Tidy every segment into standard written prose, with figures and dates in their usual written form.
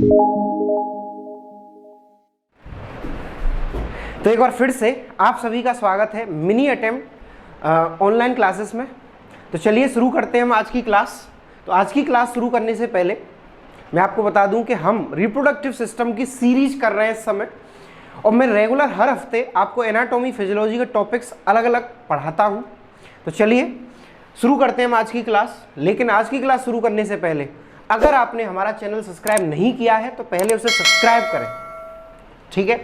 तो एक बार फिर से आप सभी का स्वागत है मिनी अटेम्प्ट ऑनलाइन क्लासेस में। तो चलिए शुरू करते हैं हम आज की क्लास। तो आज की क्लास शुरू करने से पहले मैं आपको बता दूं कि हम रिप्रोडक्टिव सिस्टम की सीरीज कर रहे हैं इस समय, और मैं रेगुलर हर हफ्ते आपको एनाटॉमी फिजियोलॉजी के टॉपिक्स अलग अलग पढ़ाता हूं। तो चलिए शुरू करते हैं हम आज की क्लास। लेकिन आज की क्लास शुरू करने से पहले अगर आपने हमारा चैनल सब्सक्राइब नहीं किया है तो पहले उसे सब्सक्राइब करें, ठीक है।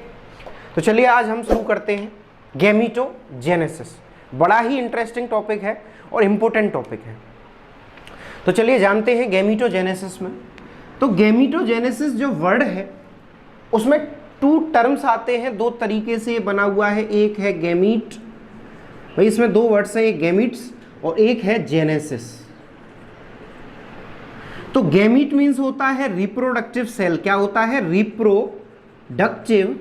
तो चलिए आज हम शुरू करते हैं गैमीटोजेनेसिस। बड़ा ही इंटरेस्टिंग टॉपिक है और इम्पोर्टेंट टॉपिक है। तो चलिए जानते हैं गैमीटोजेनेसिस में। तो गैमीटोजेनेसिस जो वर्ड है उसमें टू टर्म्स आते हैं, दो तरीके से ये बना हुआ है। एक है गैमीट, भाई इसमें दो वर्ड्स हैं, एक गैमीट्स और एक है जेनेसिस। तो गैमीट मीन्स होता है रिप्रोडक्टिव सेल। क्या होता है? Reproductive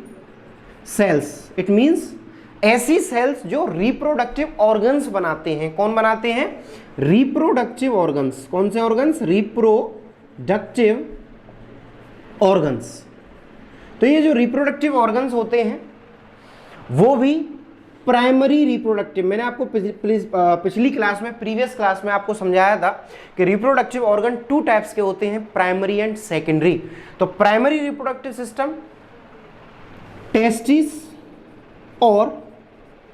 cells. इट मीन्स ऐसी सेल्स जो रिप्रोडक्टिव ऑर्गन्स बनाते हैं। कौन बनाते हैं? Reproductive organs. कौन से ऑर्गन्स? Reproductive organs. तो ये जो रिप्रोडक्टिव ऑर्गन्स होते हैं वो भी प्राइमरी रिप्रोडक्टिव, मैंने आपको पिछली क्लास में, प्रीवियस क्लास में आपको समझाया था कि रिप्रोडक्टिव ऑर्गन टू टाइप्स के होते हैं, प्राइमरी एंड सेकेंडरी। तो प्राइमरी रिप्रोडक्टिव सिस्टम टेस्टिस और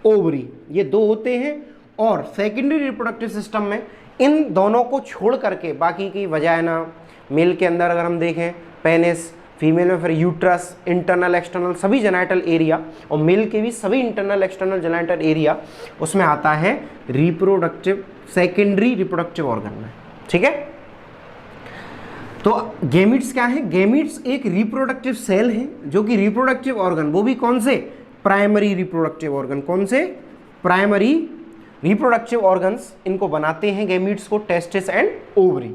ओवरी, ये दो होते हैं। और सेकेंडरी रिप्रोडक्टिव सिस्टम में इन दोनों को छोड़ करके बाकी की वजाइना, मेल के अंदर अगर हम देखें पेनिस, फीमेल में फिर यूट्रस, इंटरनल एक्सटर्नल सभी जेनाइटल एरिया, और मेल के भी सभी इंटरनल एक्सटर्नल जेनाइटल एरिया, उसमें आता है रिप्रोडक्टिव, सेकेंडरी रिप्रोडक्टिव ऑर्गन में, ठीक है। तो गैमीट्स क्या है? गैमीट्स एक रिप्रोडक्टिव सेल है जो कि रिप्रोडक्टिव ऑर्गन, वो भी कौन से? Primary reproductive organ. कौन से? प्राइमरी रिप्रोडक्टिव ऑर्गन्स इनको बनाते हैं गैमीट्स को, टेस्टिस एंड ओवरी।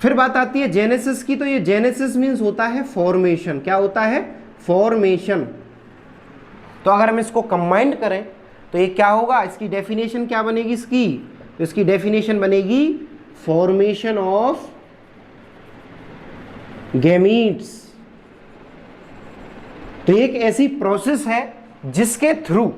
फिर बात आती है जेनेसिस की। तो ये जेनेसिस मीन्स होता है फॉर्मेशन। क्या होता है? फॉर्मेशन। तो अगर हम इसको कंबाइंड करें तो ये क्या होगा? इसकी डेफिनेशन क्या बनेगी इसकी? तो इसकी डेफिनेशन बनेगी फॉर्मेशन ऑफ गैमीट्स। तो एक ऐसी प्रोसेस है जिसके थ्रू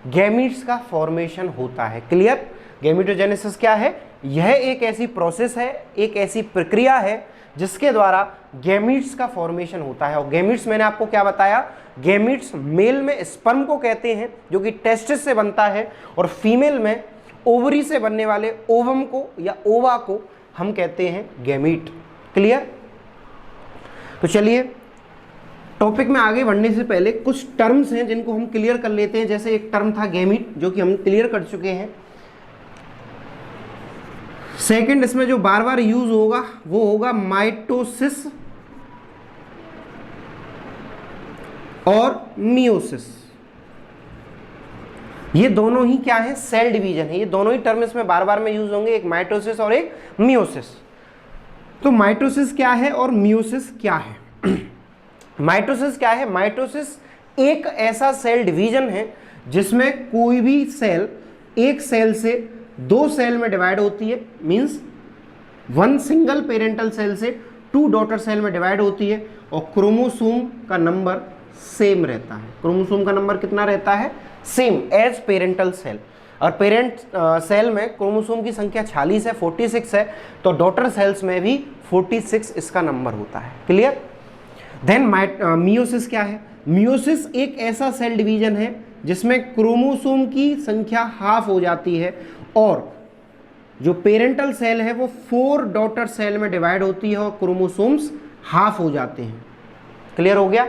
गैमीट्स का फॉर्मेशन होता है। क्लियर? गैमीटोजेनेसिस क्या है? यह एक ऐसी प्रोसेस है, एक ऐसी प्रक्रिया है जिसके द्वारा गैमीट्स का फॉर्मेशन होता है। और गैमीट्स मैंने आपको क्या बताया? गैमीट्स मेल में स्पर्म को कहते हैं जो कि टेस्टिस से बनता है, और फीमेल में ओवरी से बनने वाले ओवम को या ओवा को हम कहते हैं गैमीट। क्लियर? तो चलिए टॉपिक में आगे बढ़ने से पहले कुछ टर्म्स हैं जिनको हम क्लियर कर लेते हैं। जैसे एक टर्म था गैमीट जो कि हम क्लियर कर चुके हैं। सेकंड इसमें जो बार बार यूज होगा वो होगा माइटोसिस और मियोसिस। ये दोनों ही क्या है? सेल डिवीजन है। ये दोनों ही टर्म इसमें बार बार में यूज होंगे, एक माइटोसिस और एक मियोसिस। तो माइटोसिस क्या है और मियोसिस क्या है? माइटोसिस क्या है? माइटोसिस एक ऐसा सेल डिवीजन है जिसमें कोई भी सेल एक सेल से दो सेल में डिवाइड होती है। Means one single parental cell से टू डॉटर सेल में डिवाइड होती है, और क्रोमोसोम का नंबर सेम रहता है। क्रोमोसोम का नंबर कितना रहता है? Same as parental cell. और पेरेंट सेल में क्रोमोसोम की संख्या 46 है, 46 है, तो डॉटर सेल्स में भी 46 इसका नंबर होता है। क्लियर? देन मियोसिस क्या है? मियोसिस एक ऐसा सेल डिवीजन है जिसमें क्रोमोसोम की संख्या हाफ हो जाती है, और जो पेरेंटल सेल है वो 4 डॉटर सेल में डिवाइड होती है और क्रोमोसोम्स हाफ हो जाते हैं। क्लियर हो गया?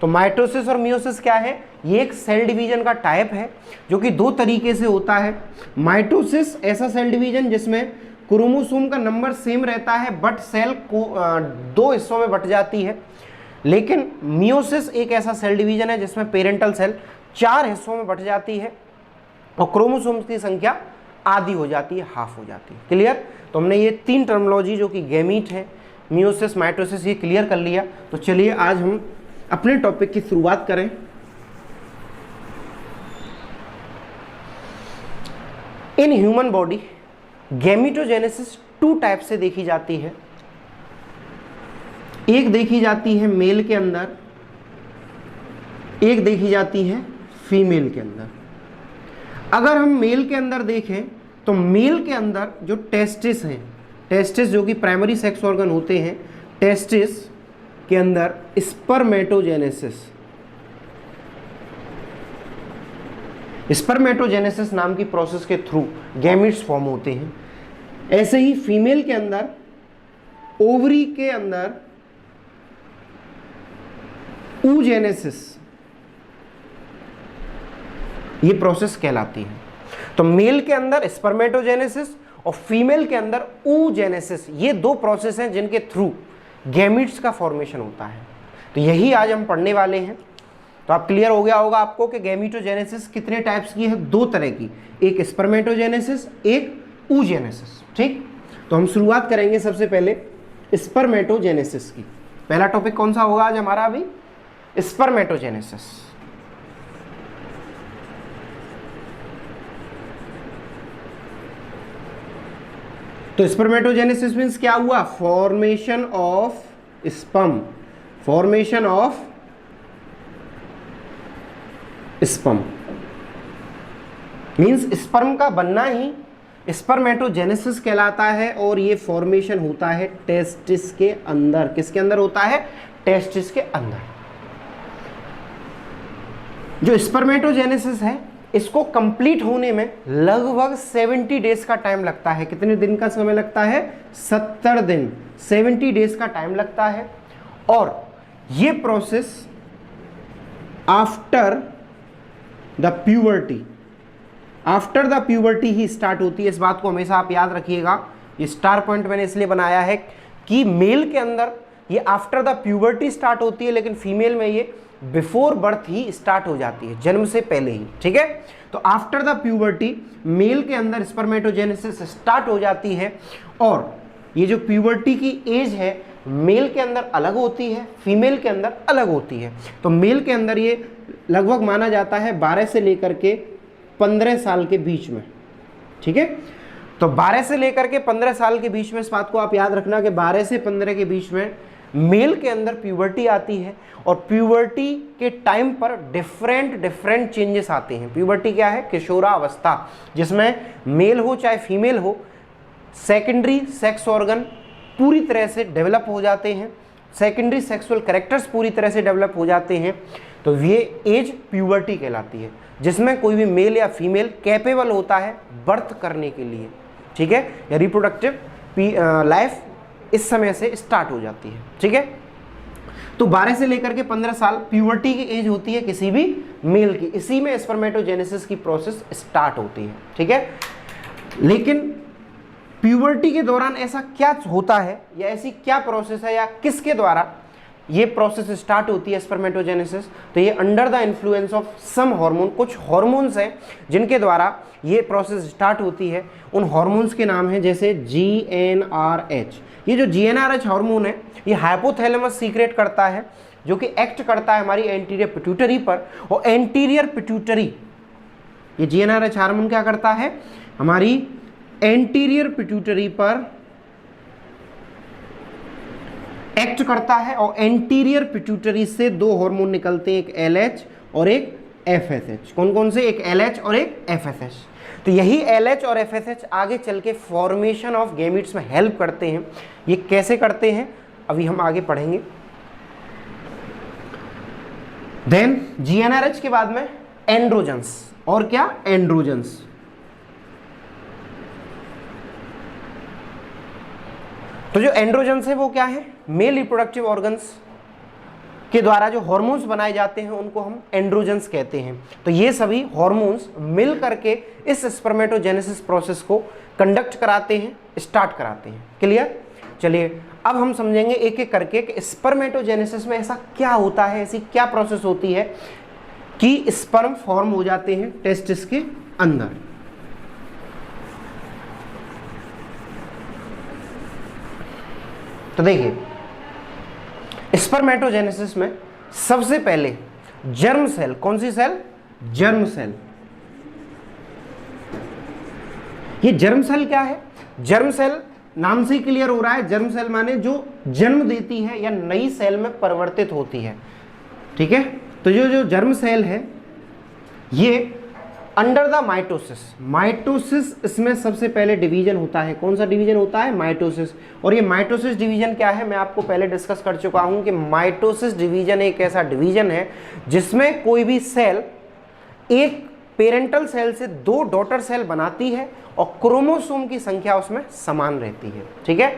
तो माइटोसिस और मियोसिस क्या है? ये एक सेल डिवीजन का टाइप है जो कि दो तरीके से होता है। माइटोसिस ऐसा सेल डिवीजन जिसमें क्रोमोसोम का नंबर सेम रहता है बट सेल को दो हिस्सों में बट जाती है। लेकिन मियोसिस एक ऐसा सेल डिवीजन है जिसमें पेरेंटल सेल 4 हिस्सों में बट जाती है और क्रोमोसोम्स की संख्या आधी हो जाती है, हाफ हो जाती है। क्लियर? तो हमने ये तीन टर्मिनोलॉजी जो कि गैमीट है, मियोसिस, माइटोसिस, ये क्लियर कर लिया। तो चलिए आज हम अपने टॉपिक की शुरुआत करें। इन ह्यूमन बॉडी गैमीटोजेनेसिस 2 टाइप से देखी जाती है। एक देखी जाती है मेल के अंदर, एक देखी जाती है फीमेल के अंदर। अगर हम मेल के अंदर देखें तो मेल के अंदर जो टेस्टिस हैं, टेस्टिस जो कि प्राइमरी सेक्स ऑर्गन होते हैं, टेस्टिस के अंदर स्पर्मेटोजेनेसिस, स्पर्मेटोजेनेसिस नाम की प्रोसेस के थ्रू गैमेट्स फॉर्म होते हैं। ऐसे ही फीमेल के अंदर ओवरी के अंदर oogenesis ये प्रोसेस कहलाती है। तो मेल के अंदर स्पर्मेटोजेनेसिस और फीमेल के अंदर oogenesis, ये दो प्रोसेस हैं जिनके थ्रू गैमेट्स का फॉर्मेशन होता है। तो यही आज हम पढ़ने वाले हैं। तो आप क्लियर हो गया होगा आपको कि गैमेटोजेनेसिस कितने टाइप्स की है, दो तरह की, एक स्पर्मेटोजेनेसिस, एक oogenesis। ठीक, तो हम शुरुआत करेंगे सबसे पहले स्पर्मेटोजेनेसिस की। पहला टॉपिक कौन सा होगा आज हमारा? अभी स्पर्मेटोजेनेसिस। तो स्पर्मेटोजेनेसिस मींस क्या हुआ? Formation of sperm, formation of sperm means sperm का बनना ही स्पर्मेटोजेनेसिस कहलाता है। और ये फॉर्मेशन होता है टेस्टिस के अंदर। किसके अंदर होता है? टेस्टिस के अंदर। जो स्पर्मेटोजेनेसिस है इसको कंप्लीट होने में लगभग 70 डेज का टाइम लगता है। कितने दिन का समय लगता है? 70 दिन, 70 डेज का टाइम लगता है। और ये process after the puberty, after the puberty he start होती है। इस बात को हमेशा आप याद रखिएगा। ये स्टार पॉइंट मैंने इसलिए बनाया है कि मेल के अंदर ये आफ्टर द प्यूबर्टी स्टार्ट होती है, लेकिन फीमेल में ये बिफोर बर्थ ही स्टार्ट हो जाती है, जन्म से पहले ही। ठीक है, तो आफ्टर द प्यूबर्टी मेल के अंदर स्पर्मेटोजेनेसिस स्टार्ट हो जाती है। और ये जो प्यूबर्टी की एज है मेल के अंदर अलग होती है, फीमेल के अंदर अलग होती है। तो मेल के अंदर ये लगभग माना जाता है 12 से लेकर के 15 साल के बीच में। ठीक है, तो 12 से लेकर के 15 साल के बीच में, इस बात को आप याद रखना कि 12 से 15 के बीच में मेल के अंदर प्यूबर्टी आती है। और प्यूबर्टी के टाइम पर डिफरेंट चेंजेस आते हैं। प्यूबर्टी क्या है? किशोरावस्था, जिसमें मेल हो चाहे फीमेल हो, सेकेंडरी सेक्स ऑर्गन पूरी तरह से डेवलप हो जाते हैं, सेकेंडरी सेक्सुअल कैरेक्टर्स पूरी तरह से डेवलप हो जाते हैं। तो ये एज प्यूबर्टी कहलाती है, जिसमें कोई भी मेल या फीमेल कैपेबल होता है बर्थ करने के लिए। ठीक है, या रिप्रोडक्टिव लाइफ इस समय से स्टार्ट हो जाती है। ठीक है, तो 12 से लेकर के 15 साल प्यूबर्टी की एज होती है किसी भी मेल की। इसी में स्पर्मेटोजेनेसिस की प्रोसेस स्टार्ट होती है। ठीक है, लेकिन प्यूबर्टी के दौरान ऐसा क्या होता है या ऐसी क्या प्रोसेस है या किसके द्वारा ये प्रोसेस स्टार्ट होती है स्पर्मेटोजेनेसिस? तो ये under the influence of some hormone, कुछ हार्मोन्स हैं जिनके द्वारा ये प्रोसेस स्टार्ट होती है। उन हार्मोन्स के नाम हैं जैसे GnRH। ये जो GnRH हार्मोन है ये हाइपोथैलेमस सीक्रेट करता है, जो कि एक्ट करता है हमारी एंटीरियर पिट्यूटरी पर। और एंटीरियर पिट्यूटरी, ये GnRH हार्मोन क्या करता है? हमारी एंटीरियर पिट्यूटरी पर एक्ट करता है। और एंटीरियर पिट्यूटरी से दो हार्मोन निकलते हैं, एक LH और एक FSH। कौन कौन से? एक LH और एक FSH। तो यही LH और FSH आगे चल के फॉर्मेशन ऑफ गैमेट्स में हेल्प करते हैं। ये कैसे करते हैं अभी हम आगे पढ़ेंगे। देन GnRH के बाद में एंड्रोजन्स। और क्या? एंड्रोजन्स। तो जो एंड्रोजन्स है वो क्या है? मेल रिप्रोडक्टिव ऑर्गन्स के द्वारा जो हार्मोन्स बनाए जाते हैं उनको हम एंड्रोजन्स कहते हैं। तो ये सभी हार्मोन्स मिल करके इस स्पर्मेटोजेनेसिस प्रोसेस को कंडक्ट कराते हैं, स्टार्ट कराते हैं। क्लियर? चलिए अब हम समझेंगे एक एक करके कि स्पर्मेटोजेनेसिस में ऐसा क्या होता है, ऐसी क्या प्रोसेस होती है कि स्पर्म फॉर्म हो जाते हैं टेस्टिस के अंदर। तो देखिए, स्पर्मेटोजेनेसिस में सबसे पहले जर्म सेल, कौन सी सेल? Germ cell. ये जर्म सेल क्या है? जर्म सेल नाम से ही क्लियर हो रहा है, जर्म सेल माने जो जन्म देती है या नई सेल में परिवर्तित होती है। ठीक है, तो जो जर्म सेल है ये अंडर द माइटोसिस, माइटोसिस इसमें सबसे पहले डिवीजन होता है। कौन सा डिवीजन होता है? माइटोसिस। और ये माइटोसिस डिवीजन क्या है, मैं आपको पहले डिस्कस कर चुका हूं कि माइटोसिस डिवीजन एक ऐसा डिवीजन है जिसमें कोई भी सेल एक पेरेंटल सेल से 2 डॉटर सेल बनाती है और क्रोमोसोम की संख्या उसमें समान रहती है। ठीक है,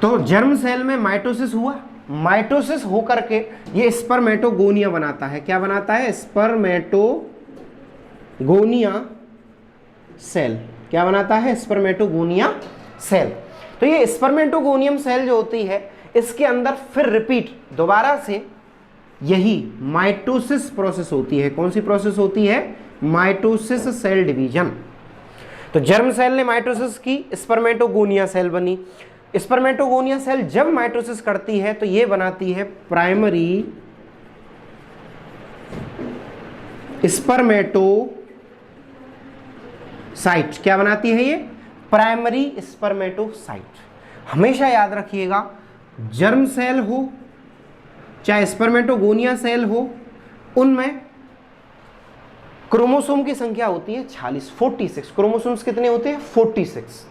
तो जर्म सेल में माइटोसिस हुआ, माइटोसिस होकर के ये स्पर्मेटोगोनिया बनाता है। क्या बनाता है? Spermatogonia cell. क्या बनाता है? Spermatogonia cell. तो ये स्पर्मेटोगोनियम सेल जो होती है इसके अंदर फिर रिपीट दोबारा से यही माइटोसिस प्रोसेस होती है। कौन सी प्रोसेस होती है? Mitosis cell division. तो जर्म सेल ने माइटोसिस की, स्पर्मेटोगोनिया सेल बनी। स्पर्मेटोगोनिया सेल जब माइटोसिस करती है तो ये बनाती है प्राइमरी स्पर्मेटोसाइट। क्या बनाती है ये? Primary spermatocyte. हमेशा याद रखिएगा, जर्म सेल हो चाहे स्पर्मेटोगोनिया सेल हो, उनमें क्रोमोसोम की संख्या होती है 46 क्रोमोसोम्स कितने होते हैं? 46।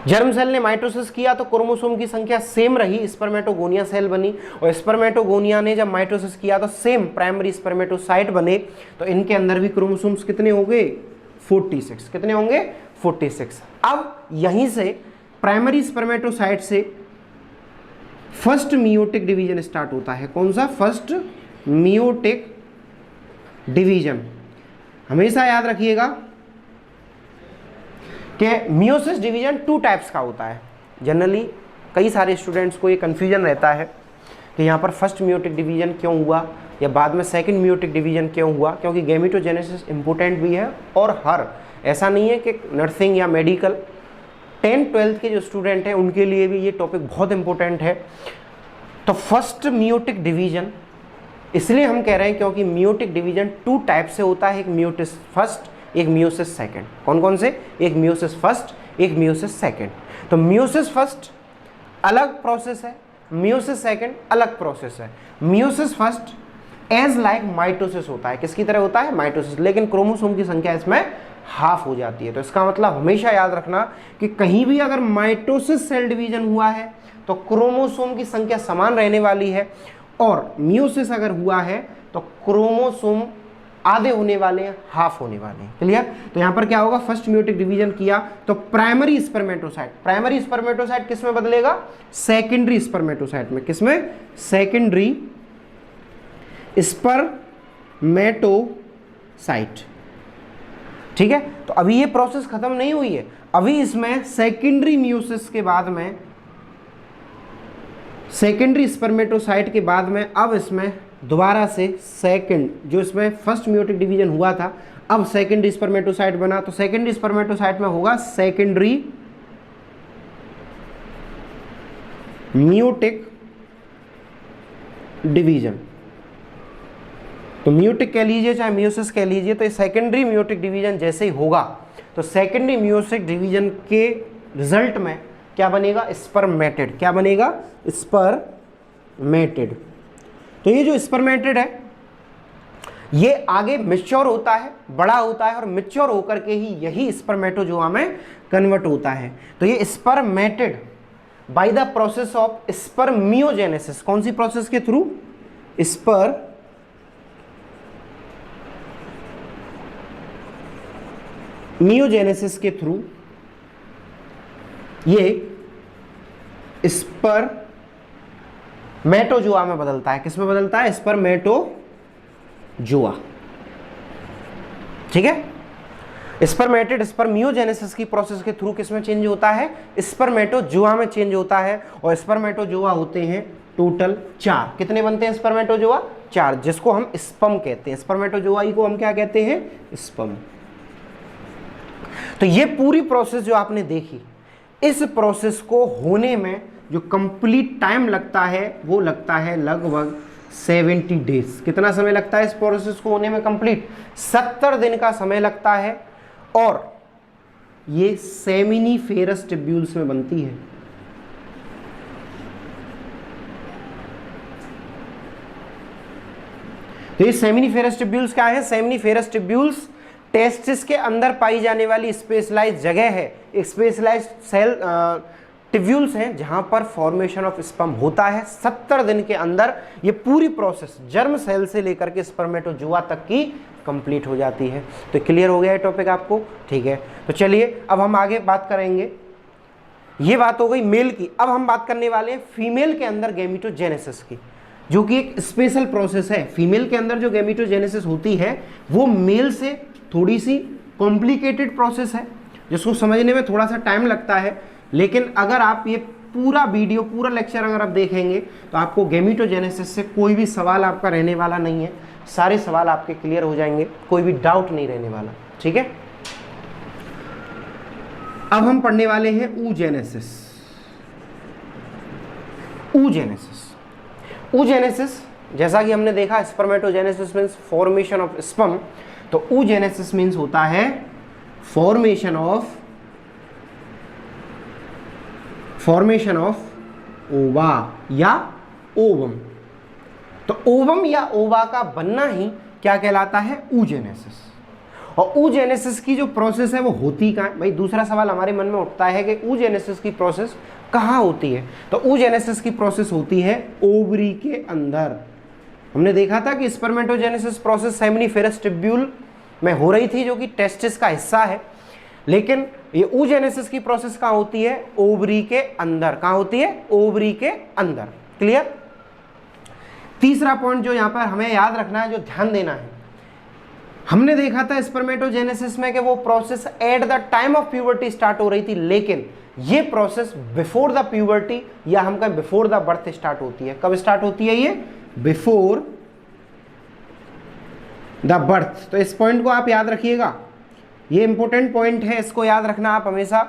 जर्म सेल ने माइटोसिस किया तो क्रोमोसोम की संख्या सेम रही, स्पर्मेटोगोनिया सेल बनी। और स्पर्मेटोगोनिया ने जब माइटोसिस किया तो सेम प्राइमरी स्पर्मेटोसाइट बने। तो इनके अंदर भी क्रोमोसोम्स कितने होंगे? 46। कितने होंगे? 46। अब यहीं से प्राइमरी स्पर्मेटोसाइट से फर्स्ट मियोटिक डिवीजन स्टार्ट होता है। कौन सा? First meiotic division. हमेशा याद रखिएगा कि मियोसिस डिवीजन 2 टाइप्स का होता है। जनरली कई सारे स्टूडेंट्स को ये कन्फ्यूजन रहता है कि यहाँ पर फर्स्ट मियोटिक डिवीजन क्यों हुआ या बाद में सेकंड मियोटिक डिवीजन क्यों हुआ, क्योंकि गैमेटोजेनेसिस इंपॉर्टेंट भी है। और हर ऐसा नहीं है कि नर्सिंग या मेडिकल 10th-12th के जो स्टूडेंट हैं उनके लिए भी ये टॉपिक बहुत इंपॉर्टेंट है। तो फर्स्ट मियोटिक डिवीजन इसलिए हम कह रहे हैं क्योंकि मियोटिक डिवीजन 2 टाइप से होता है, एक मियोसिस फर्स्ट, एक मियोसिस सेकंड। कौन कौन से? एक मियोसिस फर्स्ट, एक मियोसिस सेकंड। तो मियोसिस फर्स्ट अलग प्रोसेस है, मियोसिस सेकंड अलग प्रोसेस है। Meiosis first as like mitosis होता है। किसकी तरह होता है? माइटोसिस। लेकिन क्रोमोसोम की संख्या इसमें हाफ हो जाती है। तो इसका मतलब हमेशा याद रखना कि कहीं भी अगर माइटोसिस सेल डिवीजन हुआ है तो क्रोमोसोम की संख्या समान रहने वाली है, और मियोसिस अगर हुआ है तो क्रोमोसोम आधे होने वाले हैं, हाफ होने वाले हैं। क्लियर? तो यहां पर क्या होगा? फर्स्ट मियोटिक डिवीजन किया तो प्राइमरी स्पर्मेटोसाइट, प्राइमरी स्पर्मेटोसाइट किस में बदलेगा? सेकेंडरी स्पर्मेटोसाइट में। किस में? Secondary spermatocyte. ठीक है, तो अभी ये प्रोसेस खत्म नहीं हुई है, अभी इसमें सेकेंडरी मियोसिस के बाद में, सेकेंडरी स्पर्मेटोसाइट के बाद में अब इसमें दोबारा से सेकंड, जो इसमें फर्स्ट मियोटिक डिवीजन हुआ था, अब सेकेंडरी स्पर्मेटोसाइट बना। तो सेकेंडरी स्पर्मेटोसाइट में होगा सेकेंडरी मियोटिक डिवीजन। तो मियोटिक कह लीजिए चाहे मियोसिस कह लीजिए, तो ये सेकेंडरी मियोटिक डिवीजन जैसे ही होगा तो सेकेंडरी मियोटिक डिवीजन के रिजल्ट में क्या बनेगा? स्पर्मेटेड। क्या बनेगा? स्पर्मेटेड। तो ये जो स्पर्मेटेड है ये आगे मैच्योर होता है, बड़ा होता है, और मैच्योर होकर के ही यही स्पर्मेटोजोआ में कन्वर्ट होता है। तो ये spermatid by the process of spermiogenesis. कौन सी प्रोसेस के थ्रू? स्पर्मियोजेनेसिस के थ्रू ये स्पर्मेटोजोआ में बदलता है। किस में बदलता है? स्पर्मेटोजोआ। ठीक है, स्पर्मेटेड स्पर्मियोजेनेसिस की प्रोसेस के थ्रू किस में चेंज होता है? स्पर्मेटोजोआ में चेंज होता है। और स्पर्मेटोजोआ होते हैं टोटल 4। कितने बनते हैं स्पर्मेटोजोआ? 4, जिसको हम स्पर्म कहते हैं। स्पर्मेटोजोआ को हम क्या कहते हैं? स्पर्म। तो ये पूरी प्रोसेस जो आपने देखी, इस प्रोसेस को होने में जो कंप्लीट टाइम लगता है वो लगता है लगभग 70 डेज। कितना समय लगता है इस प्रोसेस को होने में? कंप्लीट 70 दिन का समय लगता है। और ये सेमिनिफेरस टिब्यूल्स में बनती है। तो ये सेमिनिफेरस टिब्यूल्स क्या है? सेमिनिफेरस टिब्यूल्स टेस्टिस के अंदर पाई जाने वाली स्पेशलाइज्ड जगह है, स्पेशलाइज्ड सेल टिब्यूल्स हैं जहां पर फॉर्मेशन ऑफ स्पर्म होता है। 70 दिन के अंदर ये पूरी प्रोसेस जर्म सेल से लेकर के स्पर्मेटोजुआ तक की कंप्लीट हो जाती है। तो क्लियर हो गया है टॉपिक आपको? ठीक है, तो चलिए अब हम आगे बात करेंगे। ये बात हो गई मेल की। अब हम बात करने वाले हैं फीमेल के अंदर गैमेटोजेनेसिस की, जो कि एक स्पेशल प्रोसेस है। फीमेल के अंदर जो गैमेटोजेनेसिस होती है वो मेल से थोड़ी सी कॉम्प्लिकेटेड प्रोसेस है, जिसको समझने में थोड़ा सा टाइम लगता है। लेकिन अगर आप ये पूरा वीडियो, पूरा लेक्चर अगर आप देखेंगे तो आपको गैमेटोजेनेसिस से कोई भी सवाल आपका रहने वाला नहीं है। सारे सवाल आपके क्लियर हो जाएंगे, कोई भी डाउट नहीं रहने वाला। ठीक है, अब हम पढ़ने वाले हैं oogenesis। oogenesis जैसा कि हमने देखा, spermatogenesis means formation of sperm, तो oogenesis मीन्स होता है फॉर्मेशन ऑफ ओवा या ओवम। तो ओवम या ओवा का बनना ही क्या कहलाता है? oogenesis। और oogenesis की जो प्रोसेस है वो होती कहाँ है? भाई दूसरा सवाल हमारे मन में उठता है कि oogenesis की प्रोसेस कहाँ होती है? तो oogenesis की प्रोसेस होती है ओवरी के अंदर। हमने देखा था कि स्पर्मेटोजेनेसिस प्रोसेस सेमिनिफेरस टिब्यूल में हो रही थी, जो कि टेस्टिस का हिस्सा है। लेकिन ये oogenesis की प्रोसेस कहाँ होती है? ओवरी के अंदर। कहाँ होती है? ओवरी के अंदर। क्लियर? तीसरा पॉइंट जो यहाँ पर हमें याद रखना है, जो ध्यान देना है, हमने देखा था स्पर्मेटोजेनेसिस में कि वो process at the time of puberty start हो रही थी, लेकिन ये प्रोसेस बिफोर द प्यूबर्टी या हम कहें बिफोर द बर्थ स्टार्ट होती है। कब स्टार्ट होती है ये? Before the birth. तो इस पॉइंट को आप याद रखिएगा, ये इंपॉर्टेंट पॉइंट है, इसको याद रखना आप हमेशा।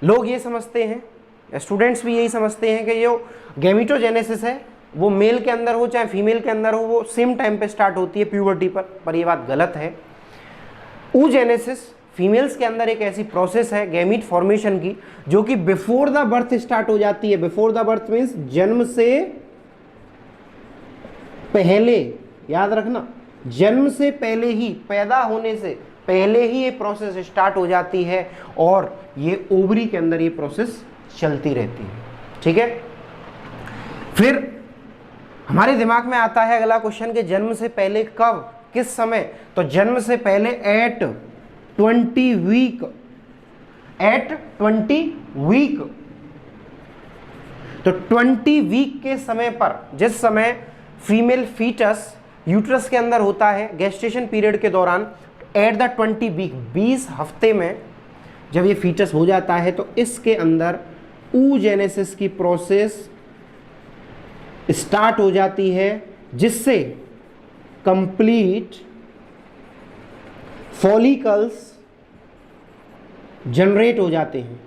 लोग ये समझते हैं, स्टूडेंट्स भी यही समझते हैं कि जो गैमेटोजेनेसिस है वो मेल के अंदर हो चाहे फीमेल के अंदर हो, वो सेम टाइम पे स्टार्ट होती है प्यूबर्टी पर ये बात गलत है। oogenesis फीमेल्स के अंदर एक ऐसी प्रोसेस है गैमीट फॉर्मेशन की, जो कि बिफोर द बर्थ स्टार्ट हो जाती है। बिफोर द बर्थ मीन्स जन्म से पहले, याद रखना, जन्म से पहले ही, पैदा होने से पहले ही ये प्रोसेस स्टार्ट हो जाती है और ये ओवरी के अंदर ये प्रोसेस चलती रहती है। ठीक है, फिर हमारे दिमाग में आता है अगला क्वेश्चन कि जन्म से पहले कब, किस समय? तो जन्म से पहले एट 20 वीक। तो 20 वीक के समय पर, जिस समय फीमेल फीटस यूट्रस के अंदर होता है गेस्टेशन पीरियड के दौरान, एट द 20 वीक, 20 हफ्ते में जब ये फीटस हो जाता है, तो इसके अंदर oogenesis की प्रोसेस स्टार्ट हो जाती है, जिससे कंप्लीट फॉलिकल्स जनरेट हो जाते हैं,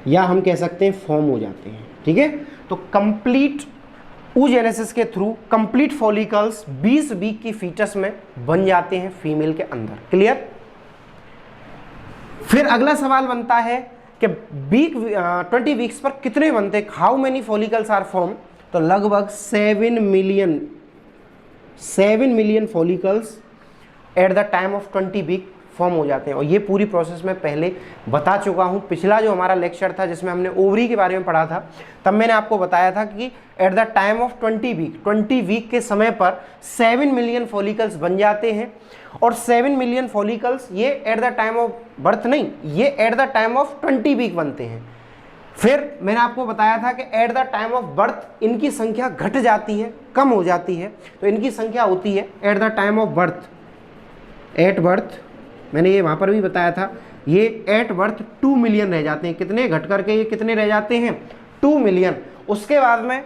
या हम कह सकते हैं फॉर्म हो जाते हैं। ठीक है, तो कंप्लीट oogenesis के थ्रू कंप्लीट फॉलिकल्स 20 वीक की फीटस में बन जाते हैं फीमेल के अंदर। क्लियर? फिर अगला सवाल बनता है कि 20 वीक्स पर कितने बनते हैं? How many follicles are form? तो लगभग 7 million follicles at the time of 20 week form हो जाते हैं। और ये पूरी प्रोसेस मैं पहले बता चुका हूँ। पिछला जो हमारा लेक्चर था जिसमें हमने ओवरी के बारे में पढ़ा था, तब मैंने आपको बताया था कि at the time of 20 week के समय पर 7 मिलियन फॉलिकल्स बन जाते हैं। और 7 मिलियन फॉलिकल्स ये at the time of birth नहीं, ये at the time of 20 week बनते हैं। फिर मैंने आपको बताया था कि at the time of birth इनकी संख्या घट जाती है, कम हो जाती है। तो इनकी संख्या होती है eight the time of birth, at birth, मैंने ये वहाँ पर भी बताया था, ये एट बर्थ 2 मिलियन रह जाते हैं। कितने घट करके ये कितने रह जाते हैं? 2 मिलियन। उसके बाद में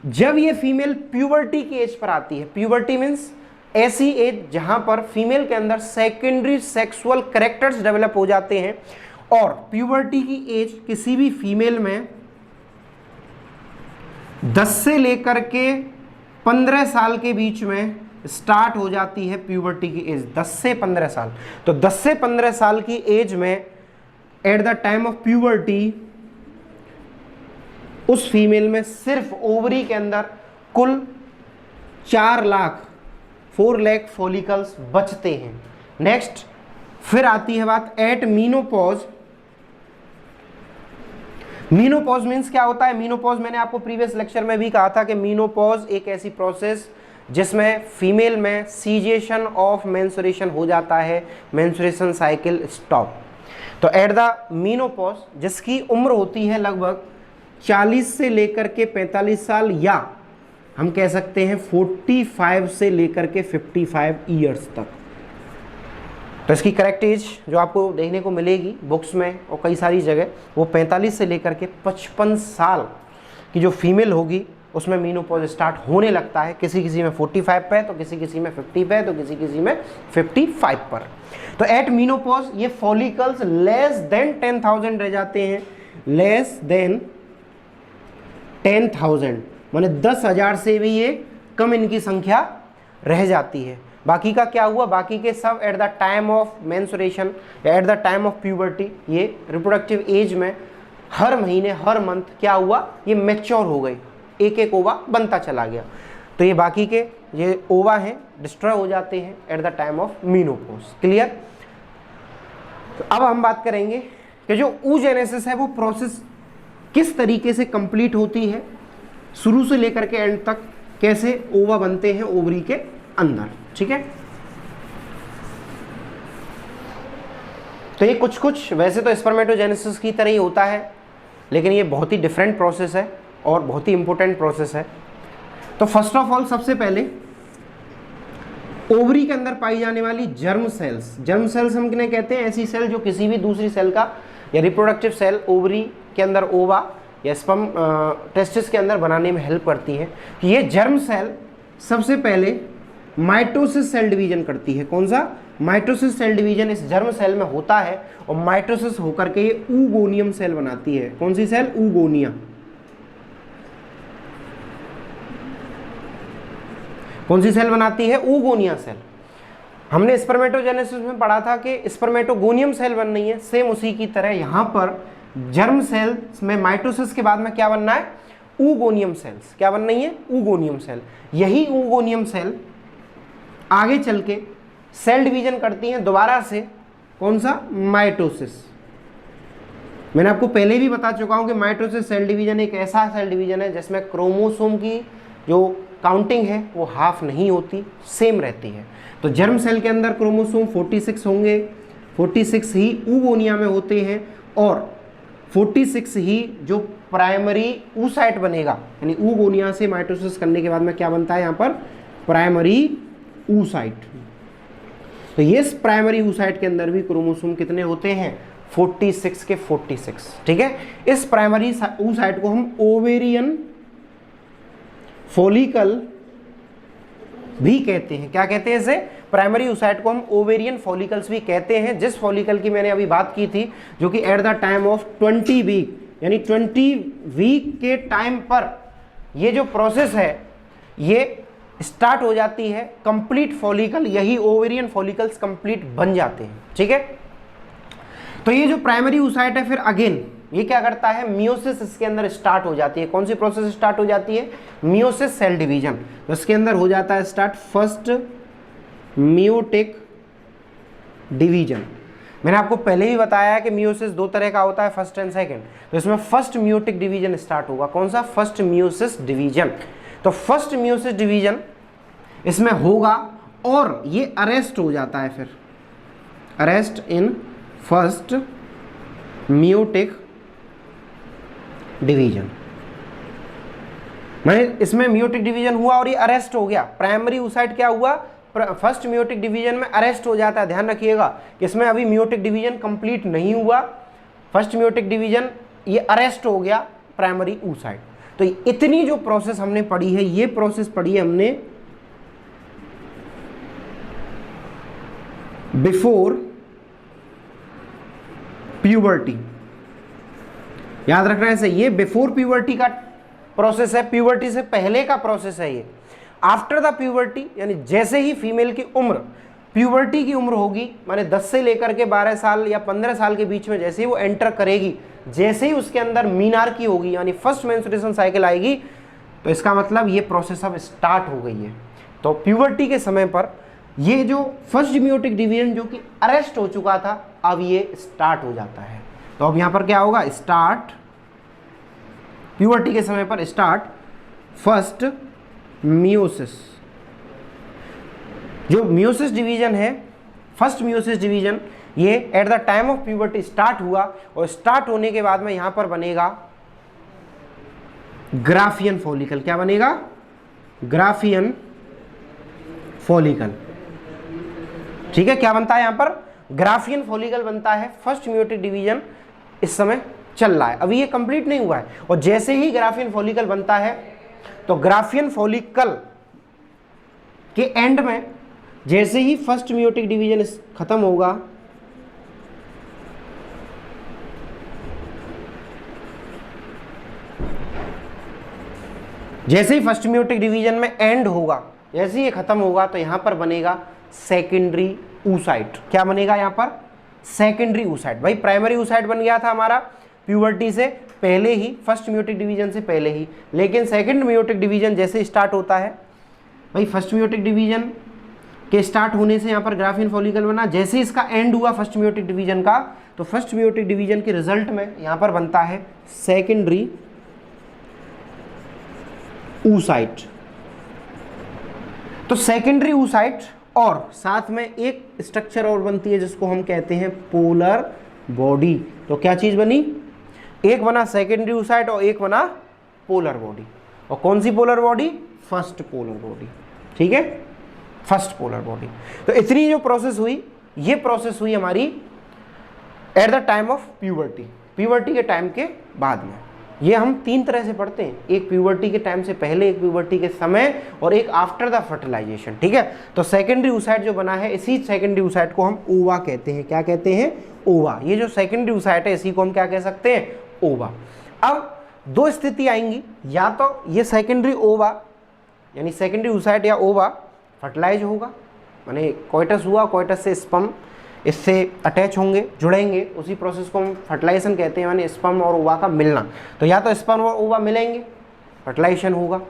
जब ये फीमेल प्यूबर्टी की एज पर आती है, प्यूबर्टी मीन्स ऐसी एज जहाँ पर फीमेल के अंदर सेकेंडरी सेक्सुअल कैरेक्टर्स डेवलप हो जाते हैं। और प्यूबर्टी की एज किसी भी फीमेल में 10 से लेकर के 15 साल के बीच में स्टार्ट हो जाती है प्यूबर्टी की एज, 10 से 15 साल। तो 10 से 15 साल की एज में eight the time of puberty उस फीमेल में सिर्फ ओवरी के अंदर कुल 4 लाख फॉलिकल्स बचते हैं। नेक्स्ट फिर आती है बात एट मीनोपॉज। मीनोपॉज मीन्स क्या होता है? मीनोपॉज मैंने आपको प्रीवियस लेक्चर में भी कहा था कि मीनोपॉज एक ऐसी प्रोसेस जिसमें फीमेल में सीजेशन ऑफ मेंस्ट्रुएशन हो जाता है, मेंस्ट्रुएशन साइकिल स्टॉप। तो एट द मीनोपॉज जिसकी उम्र होती है लगभग 40 से लेकर के 45 साल, या हम कह सकते हैं 45 से लेकर के 55 ईयर्स तक। तो इसकी करेक्ट एज जो आपको देखने को मिलेगी बुक्स में और कई सारी जगह, वो 45 से लेकर के 55 साल की जो फीमेल होगी उसमें मीनोपॉज स्टार्ट होने लगता है। किसी किसी में 45 पे, तो किसी किसी में 50 पे, तो किसी किसी में 55 पर। तो एट मीनोपॉज ये फॉलिकल्स लेस देन 10,000 रह जाते हैं, लेस देन 10,000 माने 10,000 से भी ये कम इनकी संख्या रह जाती है। बाकी का क्या हुआ? बाकी के सब at the time of menstruation या at the time of puberty, ये रिप्रोडक्टिव एज में हर महीने हर मंथ क्या हुआ? ये मैच्योर हो गई, एक एक ओवा बनता चला गया। तो ये बाकी के ये ओवा हैं डिस्ट्रॉय हो जाते हैं eight the time of menopause. Clear? तो अब हम बात करेंगे कि जो oogenesis है वो प्रोसेस किस तरीके से कंप्लीट होती है, शुरू से लेकर के एंड तक कैसे ओवा बनते हैं ओवरी के अंदर। ठीक है, तो ये कुछ वैसे तो स्पर्मेटोजेनेसिस की तरह ही होता है, लेकिन ये बहुत ही डिफरेंट प्रोसेस है और बहुत ही इंपॉर्टेंट प्रोसेस है। तो फर्स्ट ऑफ ऑल सबसे पहले ओवरी के अंदर पाई जाने वाली जर्म सेल्स हम किन्हें कहते हैं? ऐसी सेल जो किसी भी दूसरी सेल का या रिप्रोडक्टिव सेल ओवरी के अंदर ओवा या स्पर्म टेस्टिस के अंदर बनाने में हेल्प करती है। ये जर्म सेल सबसे पहले माइटोसिस सेल डिवीजन करती है। कौन सा? माइटोसिस सेल डिवीजन इस जर्म सेल में होता है और माइटोसिस होकर के ये ऊगोनियम सेल बनाती है। कौन सी सेल? ऊगोनिया। कौन सी सेल बनाती है? Oogonia cell. हमने स्पर्मेटोजेनेसिस में पढ़ा था कि स्पर्मेटोगोनियम सेल बन रही है, सेम उसी की तरह यहाँ पर जर्म सेल्स में माइटोसिस के बाद में क्या बनना है? Oogonium cells. क्या बन रही है? Oogonium cell. यही ऊगोनियम सेल आगे चल के सेल डिवीजन करती हैं दोबारा से। कौन सा? माइटोसिस। मैंने आपको पहले भी बता चुका हूं कि माइटोसिस सेल डिवीजन एक ऐसा सेल डिवीजन है जिसमें क्रोमोसोम की जो काउंटिंग है वो हाफ नहीं होती, सेम रहती है। तो जर्म सेल के अंदर क्रोमोसोम 46 होंगे, 46 ही ऊगोनिया में होते हैं और 46 ही जो प्राइमरी ऊसाइट बनेगा, यानी ऊगोनिया से माइटोसिस करने के बाद में क्या बनता है यहाँ पर? Primary oocyte. तो ये प्राइमरी ऊसाइट के अंदर भी क्रोमोसोम कितने होते हैं? 46 के 46। ठीक है, इस प्राइमरी ऊसाइट को हम ओवेरियन फॉलिकल भी कहते हैं। क्या कहते हैं इसे? प्राइमरी ऊसाइट को हम ओवेरियन फॉलिकल्स भी कहते हैं। जिस फॉलिकल की मैंने अभी बात की थी, जो कि at the time of 20 week यानी 20 वीक के टाइम पर ये जो प्रोसेस है ये स्टार्ट हो जाती है, कंप्लीट फॉलिकल, यही ओवेरियन फॉलिकल्स कंप्लीट बन जाते हैं। ठीक है, तो ये जो प्राइमरी ऊसाइट है फिर अगेन ये क्या करता है? मियोसिस इसके अंदर स्टार्ट हो जाती है। कौन सी प्रोसेस स्टार्ट हो जाती है? Meiosis cell division. तो इसके अंदर हो जाता है स्टार्ट फर्स्ट मियोटिक डिवीजन। मैंने आपको पहले ही बताया है कि मियोसिस 2 तरह का होता है, फर्स्ट एंड सेकंड। तो इसमें फर्स्ट मियोटिक डिवीजन स्टार्ट होगा। कौन सा? First meiosis division. तो फर्स्ट मियोसिस डिवीजन इसमें होगा और ये अरेस्ट हो जाता है, फिर arrest in first meiotic division. मैंने इसमें मियोटिक डिवीजन हुआ और ये अरेस्ट हो गया। प्राइमरी ऊसाइट क्या हुआ? फर्स्ट मियोटिक डिवीजन में अरेस्ट हो जाता है। ध्यान रखिएगा कि इसमें अभी मियोटिक डिवीजन कंप्लीट नहीं हुआ। फर्स्ट मियोटिक डिवीजन ये अरेस्ट हो गया प्राइमरी ऊसाइट। तो इतनी जो प्रोसेस हमने पढ़ी है, ये प्रोसेस पढ़ी है हमने बिफोर प्यूबर्टी। याद रखना है इसे, ये बिफोर प्यूबर्टी का प्रोसेस है, प्यूबर्टी से पहले का प्रोसेस है ये। आफ्टर द प्यूबर्टी यानी जैसे ही फीमेल की उम्र प्यूबर्टी की उम्र होगी, माने 10 से लेकर के 12 साल या 15 साल के बीच में जैसे ही वो एंटर करेगी, जैसे ही उसके अंदर मीनार्की होगी यानी फर्स्ट मेंस्ट्रुएशन साइकिल आएगी, तो इसका मतलब ये प्रोसेस अब स्टार्ट हो गई है। तो प्यूबर्टी के समय पर ये जो फर्स्ट मियोटिक डिवीजन जो कि अरेस्ट हो चुका था, अब ये स्टार्ट हो जाता है। तो अब यहाँ पर क्या होगा, स्टार्ट प्यूबर्टी के समय पर स्टार्ट फर्स्ट मियोसिस। जो मियोसिस डिवीजन है, फर्स्ट मियोसिस डिवीजन, ये at the time of puberty start हुआ और स्टार्ट होने के बाद में यहां पर बनेगा ग्राफियन फॉलिकल। क्या बनेगा, ग्राफियन फॉलिकल। ठीक है, क्या बनता है यहां पर, ग्राफियन फॉलिकल बनता है। फर्स्ट मियोटिक डिवीजन इस समय चल रहा है, अभी ये कंप्लीट नहीं हुआ है। और जैसे ही ग्राफियन फॉलिकल बनता है तो ग्राफियन फॉलिकल के एंड में जैसे ही फर्स्ट मियोटिक डिवीजन खत्म होगा, जैसे ही फर्स्ट मियोटिक डिवीजन में एंड होगा, जैसे ही ये खत्म होगा, तो यहां पर बनेगा सेकेंडरी oocyte। क्या बनेगा यहां पर, सेकेंडरी oocyte। भाई प्राइमरी oocyte बन गया था हमारा प्यूबर्टी से पहले ही, फर्स्ट मियोटिक डिवीजन से पहले ही, लेकिन सेकेंड मियोटिक डिवीजन जैसे स्टार्ट होता है, भाई फर्स्ट मियोटिक डिवीजन के स्टार्ट होने से यहाँ पर ग्राफियन फॉलिकल बना, जैसे इसका एंड हुआ फर्स्ट मियोटिक डिवीजन का, तो फर्स्ट मियोटिक डिवीजन के रिजल्ट में यहाँ पर बनता है सेकेंडरी oocyte। तो सेकेंडरी oocyte और साथ में एक स्ट्रक्चर और बनती है जिसको हम कहते हैं पोलर बॉडी। तो क्या चीज बनी, एक बना सेकेंडरी oocyte और एक बना पोलर बॉडी। और कौन सी polar body, first polar body. ठीक है, फर्स्ट पोलर बॉडी। तो इतनी जो प्रोसेस हुई, ये प्रोसेस हुई हमारी eight the time of puberty, puberty के टाइम के बाद में। ये हम तीन तरह से पढ़ते हैं, एक प्यूबर्टी के टाइम से पहले, एक प्यूबर्टी के समय, और एक आफ्टर द फर्टिलाइजेशन। ठीक है, तो सेकेंडरी oocyte जो बना है, इसी सेकेंडरी oocyte को हम ओवा कहते हैं। क्या कहते हैं, ओवा। ये जो सेकेंडरी oocyte है इसी को हम क्या कह सकते हैं, ओवा। अब दो स्थिति आएंगी, या तो ये सेकेंडरी ओवा यानी सेकेंडरी oocyte या ओवा फर्टिलाइज होगा, माने कोइटस हुआ, कोइटस से स्पर्म इससे अटैच होंगे, जुड़ेंगे, उसी प्रोसेस को हम फर्टिलाइजेशन कहते हैं, माने स्पर्म और ओवा का मिलना। तो या तो स्पर्म और ओवा मिलेंगे, फर्टिलाइजेशन होगा।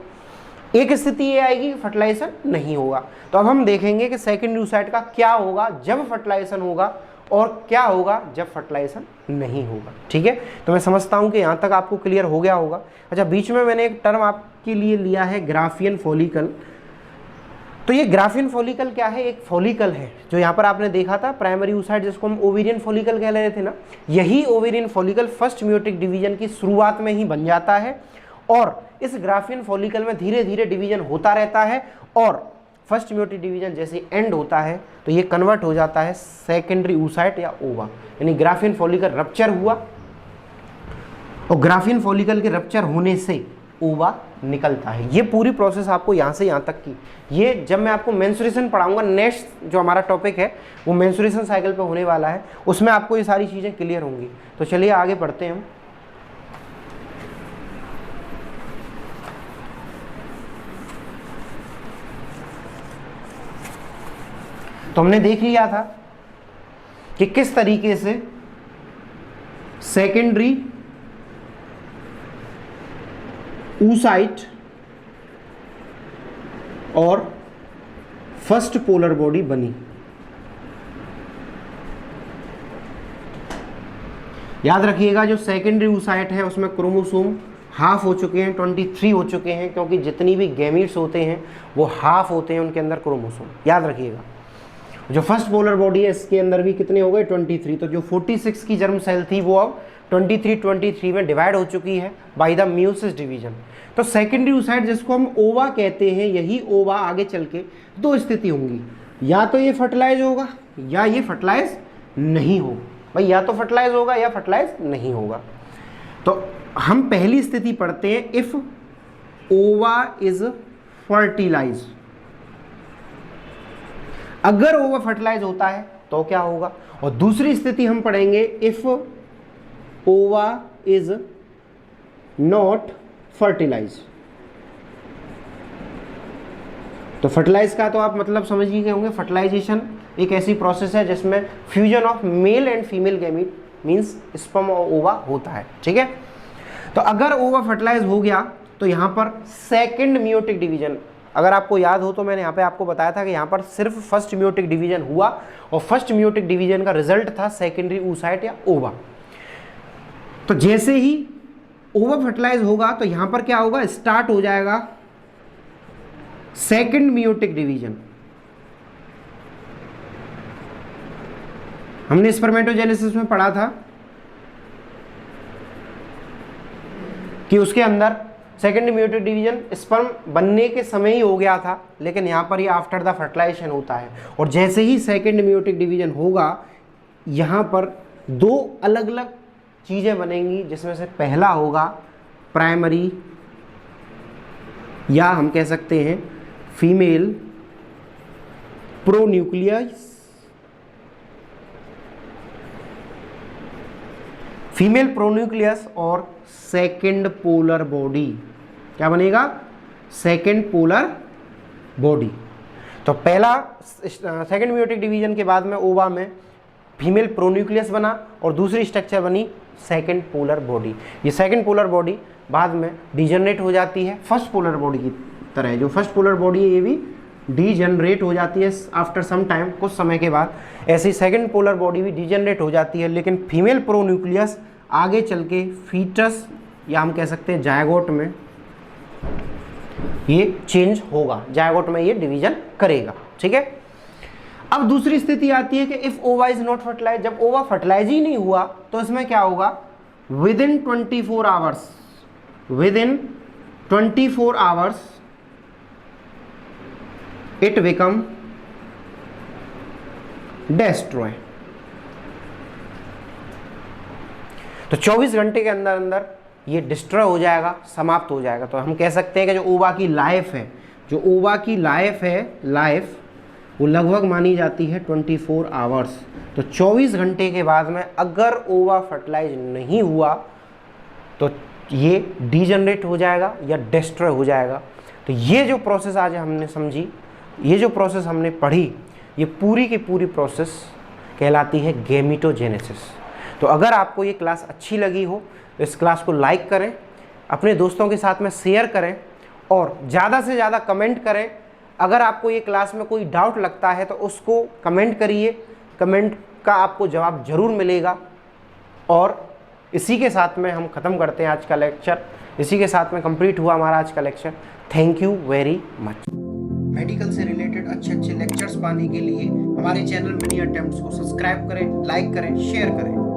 एक स्थिति ये आएगी फर्टिलाइजेशन नहीं होगा। तो अब हम देखेंगे कि सेकेंडरी oocyte का क्या होगा जब फर्टिलाइजेशन होगा और क्या होगा जब फर्टिलाइजेशन नहीं होगा। ठीक है, तो मैं समझता हूँ कि यहाँ तक आपको क्लियर हो गया होगा। अच्छा, बीच में मैंने एक टर्म आपके लिए लिया है ग्राफियन फॉलिकल। तो ये ग्राफियन फॉलिकल क्या है, एक फॉलिकल है जो यहाँ पर आपने देखा था प्राइमरी oocyte जिसको हम ओवेरियन फॉलिकल कह रहे थे ना, यही ovarian follicle first meiotic division की शुरुआत में ही बन जाता है और इस ग्राफियन फॉलिकल में धीरे धीरे डिवीजन होता रहता है और फर्स्ट मियोटिक डिवीजन जैसे एंड होता है तो ये कन्वर्ट हो जाता है सेकेंडरी oocyte या ओवा, यानी ग्राफियन फॉलिकल रप्चर हुआ और ग्राफियन फॉलिकल के रप्चर होने से ओवा निकलता है। ये पूरी प्रोसेस आपको यहाँ से यहाँ तक की, ये जब मैं आपको मेंस्ट्रुएशन पढ़ाऊंगा, नेक्स्ट जो हमारा टॉपिक है वो मेंस्ट्रुएशन साइकिल पे होने वाला है, उसमें आपको ये सारी चीज़ें क्लियर होंगी। तो चलिए आगे बढ़ते हैं हम। तो हमने देख लिया था कि किस तरीके से सेकेंडरी oocyte और फर्स्ट पोलर बॉडी बनी। याद रखिएगा जो सेकेंडरी oocyte है उसमें क्रोमोसोम हाफ हो चुके हैं, 23 हो चुके हैं, क्योंकि जितनी भी गैमीट्स होते हैं वो हाफ होते हैं उनके अंदर क्रोमोसोम, याद रखिएगा। जो फर्स्ट पोलर बॉडी है इसके अंदर भी कितने हो गए, 23। तो जो 46 की जर्म सेल थी वो अब 23 में डिवाइड हो चुकी है बाय द मियोसिस डिवीजन। तो सेकेंडरी oocyte जिसको हम ओवा कहते हैं, यही ओवा आगे चल के दो स्थिति होंगी, या तो ये फर्टिलाइज होगा या ये फर्टिलाइज नहीं होगा। भाई या तो फर्टिलाइज होगा या फर्टिलाइज नहीं होगा। तो हम पहली स्थिति पढ़ते हैं, इफ ओवा इज फर्टिलाइज। अगर ओवा फर्टिलाइज होता है तो क्या होगा, और दूसरी स्थिति हम पढ़ेंगे इफ ओवा इज नॉट फर्टिलाइज। तो फर्टिलाइज का तो आप मतलब समझ ही गए होंगे, फर्टिलाइजेशन एक ऐसी प्रोसेस है जिसमें fusion of male and female gamete means sperm और ओवा होता है, ठीक है। तो अगर ओवा फर्टिलाइज हो गया तो यहाँ पर सेकंड मियोटिक डिवीजन, अगर आपको याद हो तो मैंने यहाँ पे आपको बताया था कि यहाँ पर सिर्फ फर्स्ट मियोटिक डिवीजन हुआ और फर्स्ट मियोटिक डिवीजन का रिजल्ट था सेकेंडरी oocyte या ओवा। तो जैसे ही ओवा फर्टिलाइज होगा तो यहाँ पर क्या होगा, स्टार्ट हो जाएगा सेकंड मियोटिक डिवीजन। हमने स्पर्मेटोजेनेसिस में पढ़ा था कि उसके अंदर सेकेंड मियोटिक डिवीजन स्पर्म बनने के समय ही हो गया था, लेकिन यहाँ पर ये आफ्टर द फर्टिलाइजेशन होता है। और जैसे ही सेकेंड मियोटिक डिवीजन होगा यहाँ पर दो अलग अलग चीज़ें बनेंगी, जिसमें से पहला होगा प्राइमरी या हम कह सकते हैं फीमेल प्रोन्यूक्लियस, फीमेल प्रोन्यूक्लियस और सेकेंड पोलर बॉडी। क्या बनेगा, सेकेंड पोलर बॉडी। तो पहला सेकेंड मियोटिक डिवीजन के बाद में ओवा में फीमेल प्रोन्यूक्लियस बना और दूसरी स्ट्रक्चर बनी सेकेंड पोलर बॉडी। ये सेकेंड पोलर बॉडी बाद में डिजनरेट हो जाती है फर्स्ट पोलर बॉडी की तरह। जो फर्स्ट पोलर बॉडी है ये भी डिजनरेट हो जाती है आफ्टर सम टाइम, कुछ समय के बाद। ऐसी सेकेंड पोलर बॉडी भी डिजनरेट हो जाती है, लेकिन फीमेल प्रोन्यूक्लियस आगे चल के फीटस या हम कह सकते हैं जायगोट में ये चेंज होगा, जायगोट में ये डिवीजन करेगा, ठीक है। अब दूसरी स्थिति आती है कि इफ ओवा इज नॉट फर्टिलाइज, जब ओवा फर्टिलाइज ही नहीं हुआ तो इसमें क्या होगा, with in 24 hours, with in 24 hours it become destroy. तो 24 घंटे के अंदर अंदर ये डिस्ट्रॉय हो जाएगा, समाप्त हो जाएगा। तो हम कह सकते हैं कि जो ओवा की लाइफ है, जो ओवा की लाइफ है, लाइफ वो लगभग मानी जाती है 24 आवर्स। तो 24 घंटे के बाद में अगर ओवा फर्टिलाइज नहीं हुआ तो ये डीजनरेट हो जाएगा या डिस्ट्रॉय हो जाएगा। तो ये जो प्रोसेस आज हमने समझी, ये जो प्रोसेस हमने पढ़ी, ये पूरी की पूरी प्रोसेस कहलाती है गैमीटोजेनेसिस। तो अगर आपको ये क्लास अच्छी लगी हो तो इस क्लास को लाइक करें, अपने दोस्तों के साथ में शेयर करें और ज़्यादा से ज़्यादा कमेंट करें। अगर आपको ये क्लास में कोई डाउट लगता है तो उसको कमेंट करिए, कमेंट का आपको जवाब ज़रूर मिलेगा। और इसी के साथ में हम ख़त्म करते हैं आज का लेक्चर। इसी के साथ में कंप्लीट हुआ हमारा आज का lecture. Thank you very much. Medical से रिलेटेड अच्छे अच्छे लेक्चर्स पाने के लिए हमारे चैनल मिनी अटेम्प्ट्स को सब्सक्राइब करें, लाइक करें, शेयर करें।